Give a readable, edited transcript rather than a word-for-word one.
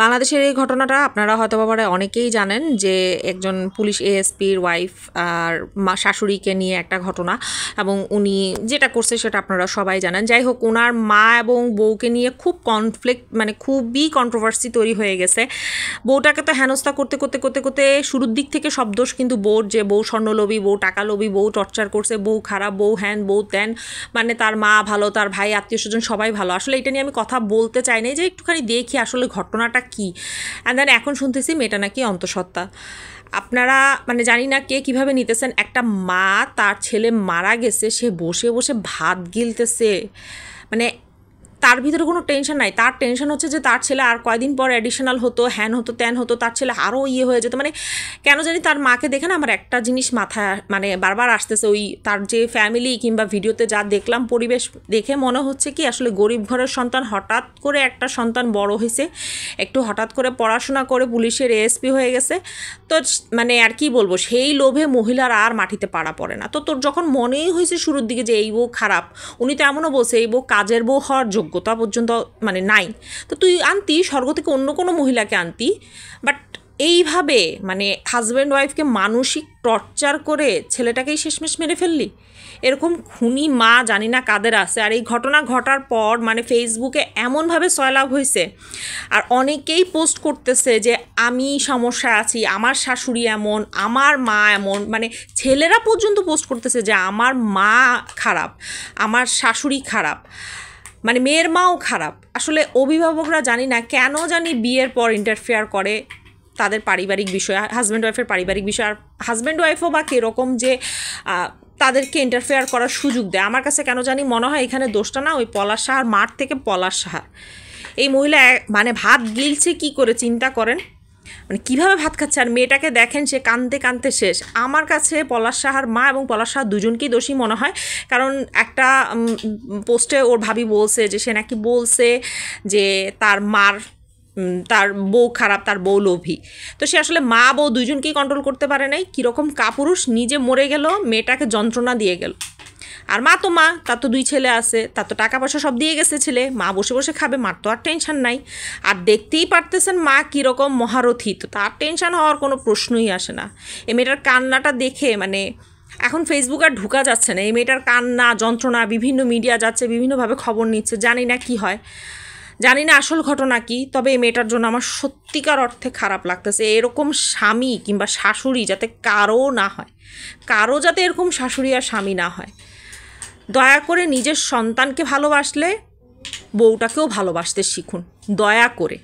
বাংলাদেশের এই ঘটনাটা আপনারা হয়তো ব্যাপারে অনেকেই জানেন যে একজন পুলিশ এএসপির ওয়াইফ আর শাশুড়িকে নিয়ে একটা ঘটনা, এবং উনি যেটা করছে সেটা আপনারা সবাই জানেন। যাই হোক, ওনার মা এবং বউকে নিয়ে খুব কনফ্লিক্ট, মানে খুবই কন্ট্রোভার্সি তৈরি হয়ে গেছে। বউটাকে তো হেনস্থা করতে করতে করতে করতে শুরুর দিক থেকে সব দোষ কিন্তু বউর, যে বউ স্বর্ণলোভী, বউ টাকা লোভী, বউ টর্চার করছে, বউ খারাপ, বউ হ্যান, বউ ত্যান, মানে তার মা ভালো, তার ভাই, আত্মীয় স্বজন সবাই ভালো। আসলে এটা নিয়ে আমি কথা বলতে চাই না, যে একটুখানি দেখি আসলে ঘটনাটা কি। অ্যান্ড দেন এখন শুনতেছি মেয়েটা নাকি অন্তঃসত্ত্বা। আপনারা মানে জানি না কে কীভাবে নিতেছেন। একটা মা, তার ছেলে মারা গেছে, সে বসে বসে ভাত গিলতেছে, মানে তার ভিতরে কোনো টেনশন নাই। তার টেনশন হচ্ছে যে তার ছেলে আর কয়দিন পর অ্যাডিশনাল হতো, হ্যান হতো, ত্যান হতো, তার ছেলে আরও হয়ে যেত। মানে কেন জানি তার মাকে দেখে না আমার একটা জিনিস মাথায় মানে বারবার আসতেছে, ওই তার যে ফ্যামিলি কিংবা ভিডিওতে যা দেখলাম পরিবেশ দেখে মনে হচ্ছে কি আসলে গরিব ঘরের সন্তান, হঠাৎ করে একটা সন্তান বড় হয়েছে, একটু হঠাৎ করে পড়াশোনা করে পুলিশের এএসপি হয়ে গেছে। তো মানে আর কি বলবো, সেই লোভে মহিলার আর মাটিতে পাড়া পড়ে না। তো তোর যখন মনেই হয়েছে শুরুর দিকে যে এই বউ খারাপ, উনি তো এমনও বলছে এই বউ কাজের বউ হওয়ার যোগ্যতা পর্যন্ত মানে নাই, তো তুই আনতি স্বর্গ থেকে অন্য কোনো মহিলাকে আনতি। বাট এইভাবে মানে হাজব্যান্ড ওয়াইফকে মানসিক টর্চার করে ছেলেটাকেই শেষমেশ মেরে ফেললি। এরকম খুনি মা জানি না কাদের আছে। আর এই ঘটনা ঘটার পর মানে ফেসবুকে এমনভাবে সয়লাভ হয়েছে, আর অনেকেই পোস্ট করতেছে যে আমি সমস্যা আছি, আমার শাশুড়ি এমন, আমার মা এমন, মানে ছেলেরা পর্যন্ত পোস্ট করতেছে যে আমার মা খারাপ, আমার শাশুড়ি খারাপ, মানে মেয়ের মাও খারাপ। আসলে অভিভাবকরা জানি না কেন জানি বিয়ের পর ইন্টারফেয়ার করে তাদের পারিবারিক বিষয়, হাজব্যান্ড ওয়াইফের পারিবারিক বিষয়। আর হাজব্যান্ড ওয়াইফও বা কীরকম যে তাদেরকে ইন্টারফেয়ার করার সুযোগ দেয়। আমার কাছে কেন জানি মনে হয় এখানে দোষটা না ওই পলাশ সাহার মাঠ থেকে পলাশ সাহার। এই মহিলা মানে ভাত গিলছে কি করে চিন্তা করেন, মানে কীভাবে ভাত খাচ্ছে। আর মেয়েটাকে দেখেন, সে কাঁদতে কাঁদতে শেষ। আমার কাছে পলাশ সাহার মা এবং পলাশ সাহা দুজনকেই দোষী মনে হয়। কারণ একটা পোস্টে ওর ভাবি বলছে যে সে নাকি বলছে যে তার বউ খারাপ, তার বউ লোভী। তো সে আসলে মা বউ দুজনকেই কন্ট্রোল করতে পারে নাই। কীরকম কাপুরুষ, নিজে মরে গেল, মেয়েটাকে যন্ত্রণা দিয়ে গেল। আর মা তো মা, তার তো 2 ছেলে আছে, তার তো টাকা পয়সা সব দিয়ে গেছে ছেলে, মা বসে বসে খাবে, মার তো আর টেনশন নাই। আর দেখতেই পারতেছেন মা কীরকম মহারথী, তো তার টেনশন হওয়ার কোনো প্রশ্নই আসে না। এই মেয়েটার কান্নাটা দেখে মানে এখন ফেসবুক আর ঢুকা যাচ্ছে না। এই মেয়েটার কান্না যন্ত্রণা, বিভিন্ন মিডিয়া যাচ্ছে, বিভিন্নভাবে খবর নিচ্ছে, জানি না কি হয়, জানি না আসল ঘটনা কি। তবে এই মেয়েটার জন্য আমার সত্যিকার অর্থে খারাপ লাগতেছে। এরকম স্বামী কিংবা শাশুড়ি যাতে কারো না হয়, কারো যাতে এরকম শাশুড়ি আর স্বামী না হয়। দয়া করে নিজের সন্তানকে ভালোবাসলে বউটাকেও ভালোবাসতে শিখুন, দয়া করে।